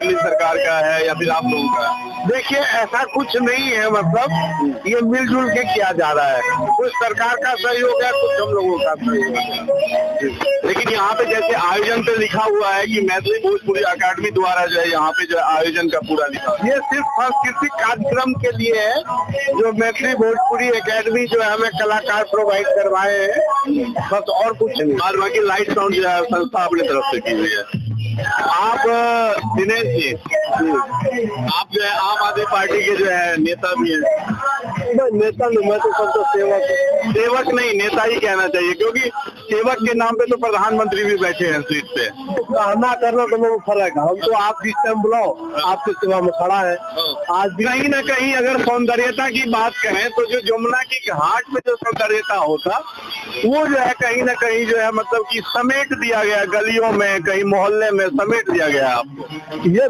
दिल्ली सरकार का है या फिर आप लोगों का? देखिए ऐसा कुछ नहीं है, मतलब ये मिलजुल के किया जा रहा है। कुछ सरकार का सहयोग है, कुछ हम लोगों का सहयोग है। लेकिन यहाँ पे जैसे आयोजन पे लिखा हुआ है कि मैथिली भोजपुरी अकादमी द्वारा जो है यहाँ पे जो आयोजन का पूरा लिखा है। ये सिर्फ सांस्कृतिक कार्यक्रम के लिए है, जो मैथिली भोजपुरी अकेडमी जो है हमें कलाकार प्रोवाइड करवाए हैं, बस और कुछ नहीं। और बाकी लाइट साउंड जो है संस्था अपनी तरफ से की हुई है। आप दिनेश जी, आप जो है आम आदमी पार्टी के जो है नेता भी हैं। नेता नहीं, मैं तो सबका सेवक। सेवक नहीं, नेता ही कहना चाहिए, क्योंकि सेवक के नाम पे तो प्रधानमंत्री भी बैठे हैं सीट पे। कहना करना तो लोग फर्क है। हम तो आप जिस टाइम बुलाओ आपकी सेवा में खड़ा है। आज भी कहीं ना कहीं अगर सौंदर्यता की बात कहें तो जो जमुना की घाट में जो सौंदर्यता होता वो जो है कहीं ना कहीं जो है मतलब कि समेट दिया गया, गलियों में कहीं मोहल्ले में समेट दिया गया आपको। ये